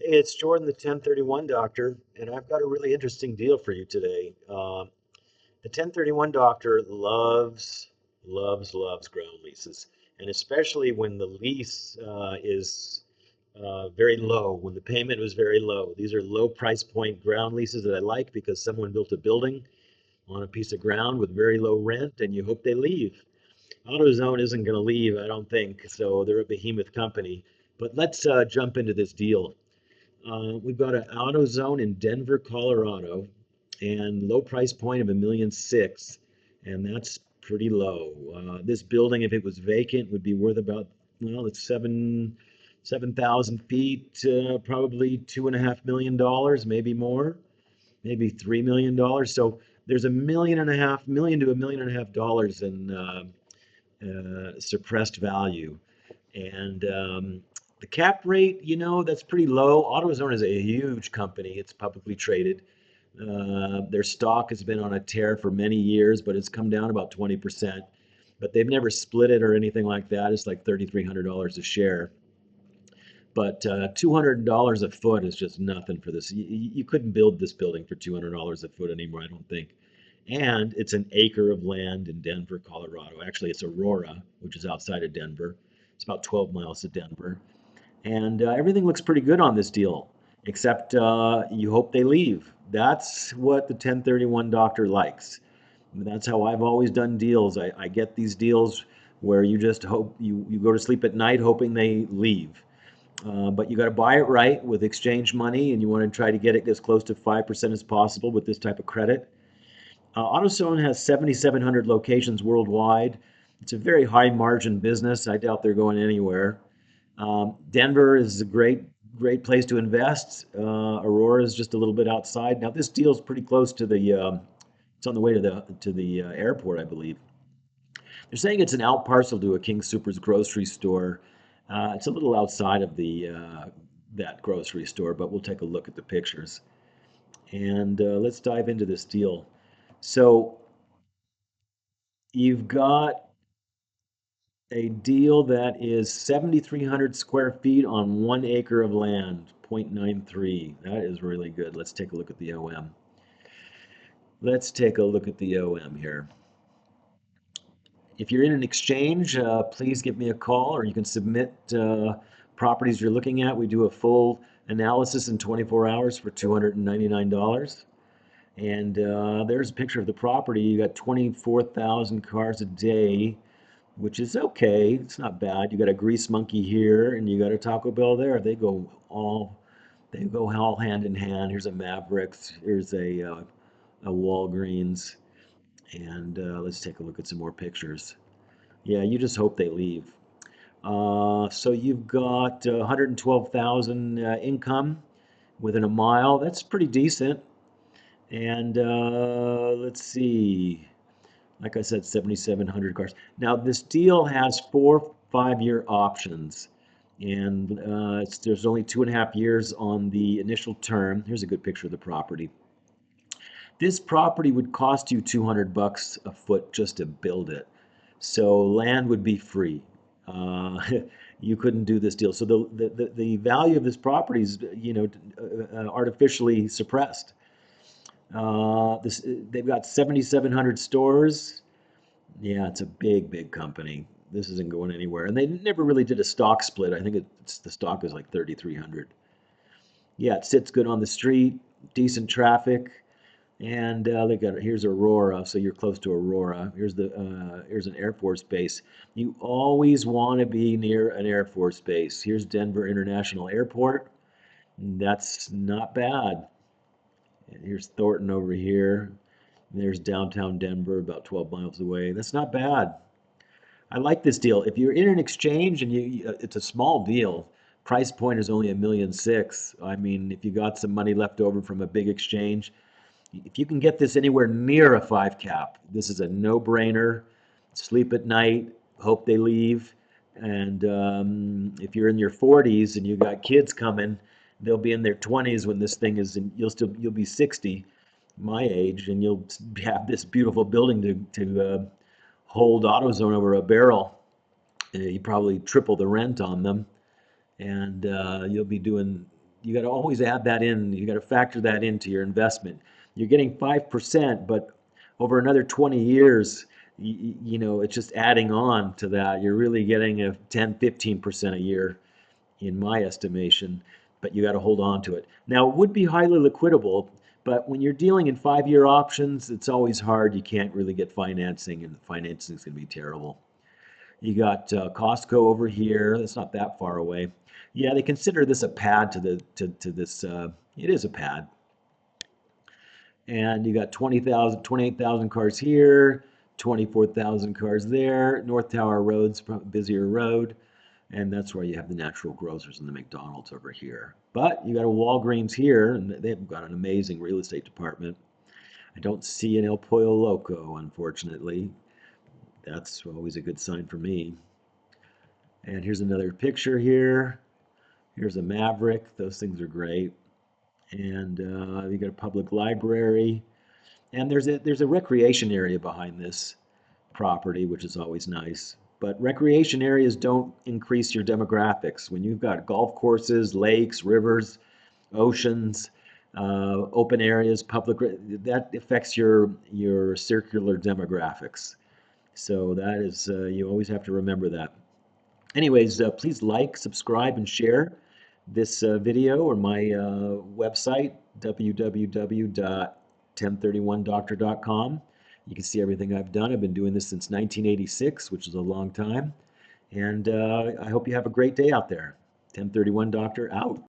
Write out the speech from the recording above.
Hey, it's Jordan, the 1031 doctor, and I've got a really interesting deal for you today. The 1031 doctor loves ground leases, and especially when the lease is very low, when the payment was very low. These are low price point ground leases that I like because someone built a building on a piece of ground with very low rent, and you hope they leave. AutoZone isn't going to leave, I don't think, so they're a behemoth company. But let's jump into this deal. We've got an AutoZone in Denver, Colorado, and low price point of 1,600,000, and that's pretty low. This building, if it was vacant, would be worth about, well, it's 7,000 feet, probably $2.5 million, maybe more, maybe $3 million. So there's $1.5 million to $1.5 million in suppressed value. And the cap rate, that's pretty low. AutoZone is a huge company. It's publicly traded. Their stock has been on a tear for many years, but it's come down about 20%. But they've never split it or anything like that. It's like $3,300 a share. But $200 a foot is just nothing for this. You couldn't build this building for $200 a foot anymore, I don't think. And it's an acre of land in Denver, Colorado. Actually, it's Aurora, which is outside of Denver. It's about 12 miles to Denver. And everything looks pretty good on this deal, except you hope they leave. That's what the 1031 doctor likes. That's how I've always done deals. I get these deals where you just hope you go to sleep at night hoping they leave. But you got to buy it right with exchange money, and you want to try to get it as close to 5% as possible with this type of credit. AutoZone has 7,700 locations worldwide. It's a very high margin business. I doubt they're going anywhere. Denver is a great place to invest. Aurora is just a little bit outside. Now, this deal is pretty close to it's on the way to the airport, I believe. They're saying it's an out parcel to a King Soopers grocery store. It's a little outside of that grocery store, but we'll take a look at the pictures. And let's dive into this deal. So you've got a deal that is 7,300 square feet on 1 acre of land, 0.93. That is really good. Let's take a look at the OM. Let's take a look at the OM here. If you're in an exchange, please give me a call, or you can submit properties you're looking at. We do a full analysis in 24 hours for $299. And there's a picture of the property. You got 24,000 cars a day, which is okay. It's not bad. You got a Grease Monkey here, and you got a Taco Bell there. They go all hand in hand. Here's a Mavericks. Here's a Walgreens, and let's take a look at some more pictures. Yeah, you just hope they leave. So you've got 112,000 income within a mile. That's pretty decent. And let's see. Like I said, 7,700 cars. Now, this deal has 4 5-year options, and there's only 2.5 years on the initial term. Here's a good picture of the property. This property would cost you $200 a foot just to build it. So land would be free. Uh, you couldn't do this deal. So the value of this property is, artificially suppressed. They've got 7,700 stores. Yeah, it's a big company. This isn't going anywhere. And they never really did a stock split. I think the stock is like 3,300. Yeah, it sits good on the street, decent traffic. And look at it. Here's Aurora, so you're close to Aurora. Here's an Air Force base. You always want to be near an Air Force base. Here's Denver International Airport. That's not bad. And here's Thornton over here. There's downtown Denver, about 12 miles away. That's not bad. I like this deal. If you're in an exchange and it's a small deal, price point is only 1,600,000. I mean, if you got some money left over from a big exchange, if you can get this anywhere near a 5 cap, this is a no-brainer. Sleep at night, hope they leave. And if you're in your 40s and you got kids coming, they'll be in their 20s when this thing is, and you'll be 60, my age, and you'll have this beautiful building to hold AutoZone over a barrel. You probably triple the rent on them, and you'll be doing you got to always add that in. You got to factor that into your investment. You're getting 5%, but over another 20 years, you know, it's just adding on to that. You're really getting a 10, 15% a year in my estimation, but you got to hold on to it. Now, it would be highly liquidable, but when you're dealing in 5-year options, it's always hard. You can't really get financing, and the financing is going to be terrible. You got Costco over here. That's not that far away. Yeah, they consider this a pad to the to this. It is a pad, and you got 20,000, 28,000 cars here, 24,000 cars there. North Tower Road's a busier road, and that's where you have the natural grocers and the McDonald's over here. But you got a Walgreens here, and they've got an amazing real estate department. I don't see an El Pollo Loco, unfortunately. That's always a good sign for me. And here's another picture here. Here's a Maverick. Those things are great. And you got a public library. And there's a recreation area behind this property, which is always nice. But recreation areas don't increase your demographics. When you've got golf courses, lakes, rivers, oceans, open areas, that affects your circular demographics. So that is you always have to remember that. Anyways, please like, subscribe, and share this video or my website, www.1031doctor.com. You can see everything I've done. I've been doing this since 1986, which is a long time. And I hope you have a great day out there. 1031 Doctor out.